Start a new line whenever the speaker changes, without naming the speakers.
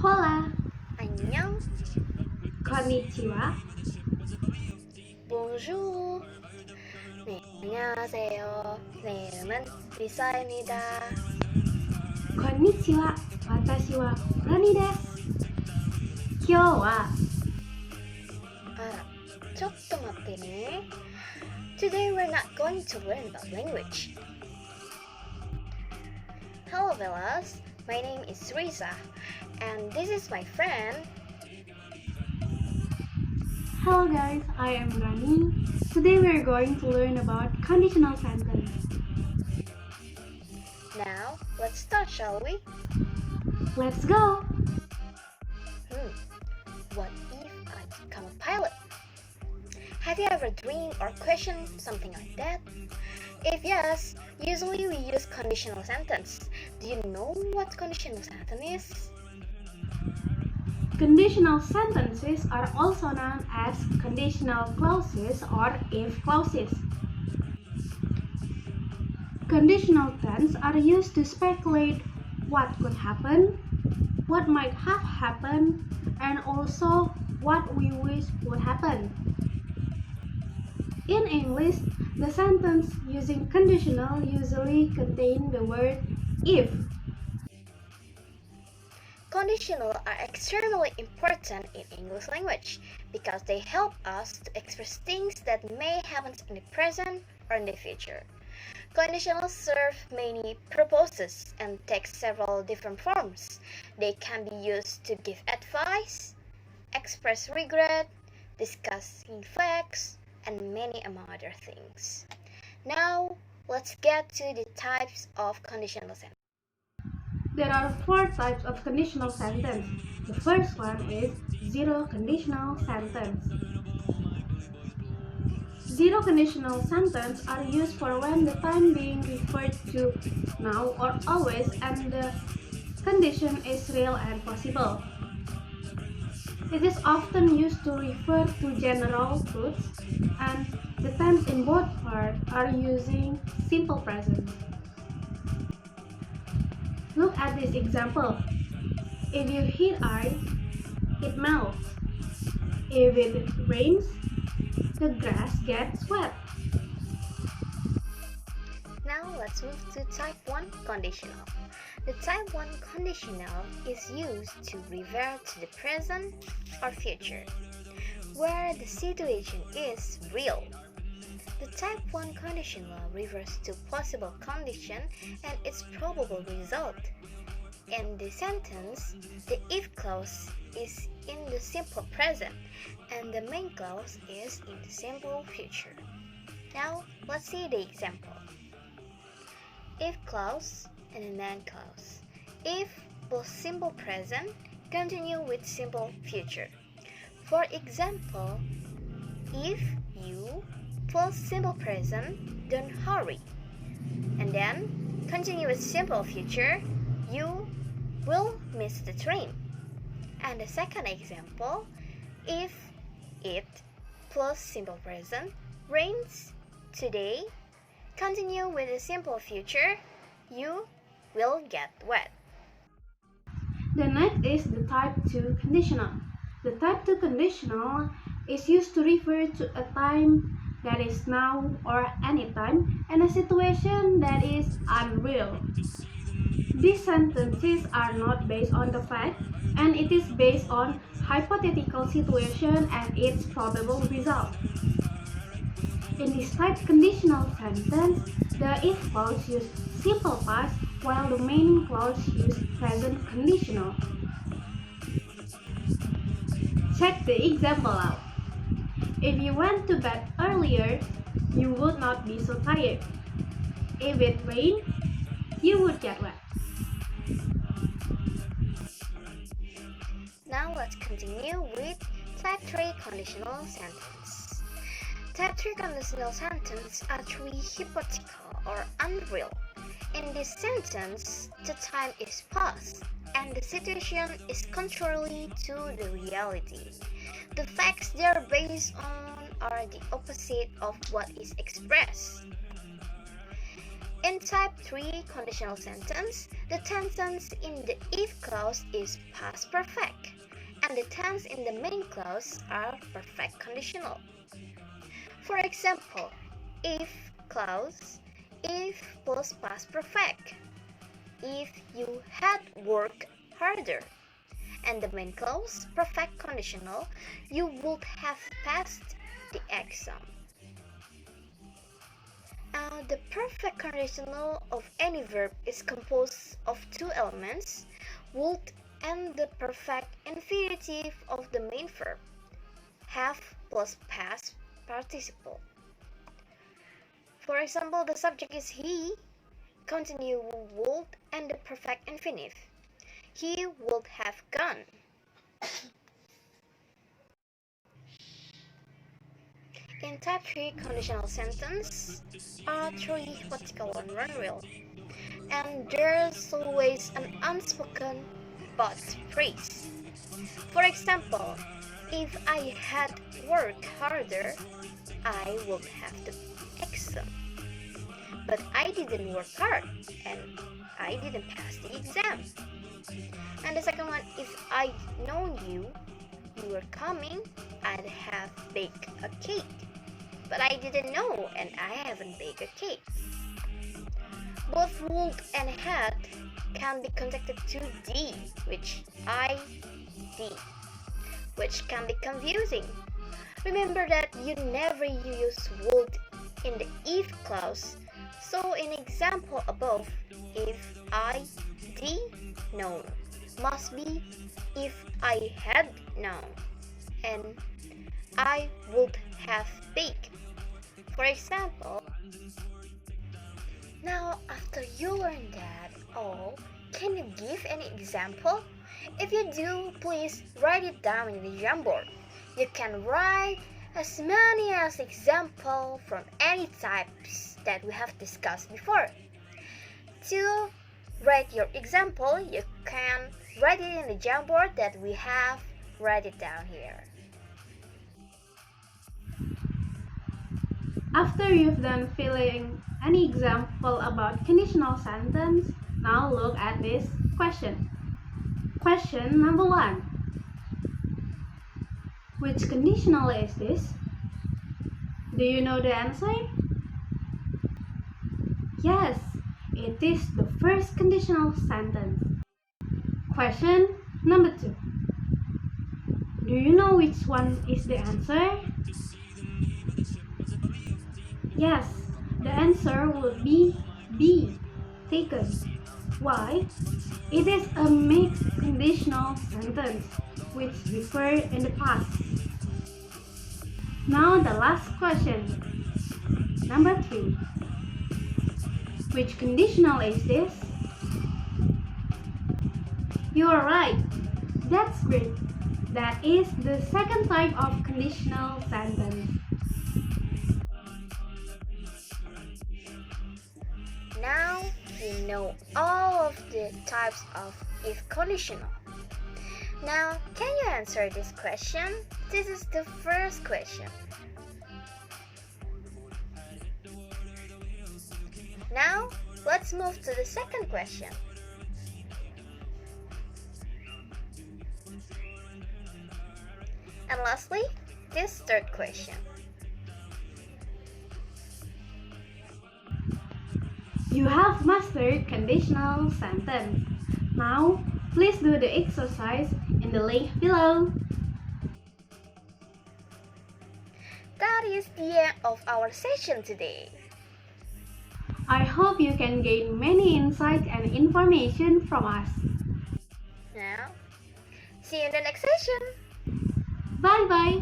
Hola,
안녕,
konnichiwa,
bonjour. 네, 안녕하세요. 내 이름은 리사입니다.
konnichiwa, watashi wa Rani desu. Kyou wa
ちょっと待ってね. Today we're not going to learn about language. Hello, Velas. My name is Risa, and this is my friend.
Hello guys, I am Rani. Today we are going to learn about conditional sentence.
Now, let's start, shall we?
Let's go!
What if I become a pilot? Have you ever dreamed or questioned something like that? If yes, usually we use conditional sentence. Do you know what conditional sentence is?
Conditional sentences are also known as conditional clauses or if clauses. Conditional tense are used to speculate what could happen, what might have happened, and also what we wish would happen. In English, the sentence using conditional usually contain the word if.
Conditional are extremely important in English language because they help us to express things that may happen in the present or in the future. Conditionals serve many purposes and take several different forms. They can be used to give advice, express regret, discuss facts, and many among other things. Now, let's get to the types of conditional sentences.
There are 4 types of conditional sentence. The first one is zero conditional sentence. Zero conditional sentence are used for when the time being referred to now or always and the condition is real and possible. It is often used to refer to general truths, and the tense in both parts are using simple present. Look at this example. If you hit ice, it melts. If it rains, the grass gets wet.
Now let's move to type 1 conditional. The type 1 conditional is used to revert to the present or future, where the situation is real. The type 1 conditional refers to possible condition and its probable result. In the sentence, the if clause is in the simple present and the main clause is in the simple future. Now, let's see the example. If clause and a noun clause. If plus simple present, continue with simple future. For example, if you plus simple present, don't hurry. And then continue with simple future, you will miss the train. And the second example, if it plus simple present rains today, continue with the simple future, you will get wet.
The next is the type 2 conditional. The type 2 conditional is used to refer to a time that is now or anytime and a situation that is unreal. These sentences are not based on the fact and it is based on hypothetical situation and its probable result. In this type conditional sentence, the if clause uses simple past while the main clause uses present conditional. Check the example out. If you went to bed earlier, you would not be so tired. If it rained, you would get wet.
Now let's continue with type 3 conditional sentence. Type 3 conditional sentence are truly hypothetical or unreal. In this sentence, the time is past and the situation is contrary to the reality. The facts they are based on are the opposite of what is expressed. In type 3 conditional sentence, the tense in the if clause is past perfect, and the tense in the main clause are perfect conditional. For example, if clause, if plus past perfect, if you had worked harder, and the main clause, perfect conditional, you would have passed the exam. The perfect conditional of any verb is composed of two elements, would and the perfect infinitive of the main verb, have plus past participle. For example, the subject is he, continue would and the perfect infinitive. He would have gone. In type 3 conditional sentence are three vertical and one real, and there's always an unspoken but phrase. For example, if I had worked harder, I would have the exam. But I didn't work hard and I didn't pass the exam. And the second one, if I'd known you were coming, I'd have baked a cake. But I didn't know and I haven't baked a cake. Both would and had can be connected to D, which I D, which can be confusing. Remember that you never use would in the if clause, so in example above, if I D known must be if I had known, and I would have baked. For example, now after you learn that all, can you give any example? If you do, please write it down in the Jamboard. You can write as many as example from any types that we have discussed before. To write your example, you can write it in the Jamboard that we have write it down here.
After you've done filling any example about conditional sentence, now look at this question. Question number 1. Which conditional is this? Do you know the answer? Yes, it is the first conditional sentence. Question number 2. Do you know which one is the answer? Yes, the answer would be B, taken. Why? It is a mixed conditional sentence which refer in the past. Now the last question. Number 3. Which conditional is this? You are right. That's great. That is the second type of conditional sentence.
Now you know all of the types of if conditional. Now, can you answer this question? This is the first question. Now, let's move to the second question. And lastly, this third question.
You have mastered conditional sentence. Now, please do the exercise in the link below.
That is the end of our session today.
I hope you can gain many insights and information from us.
Now, see you in the next session.
Bye bye.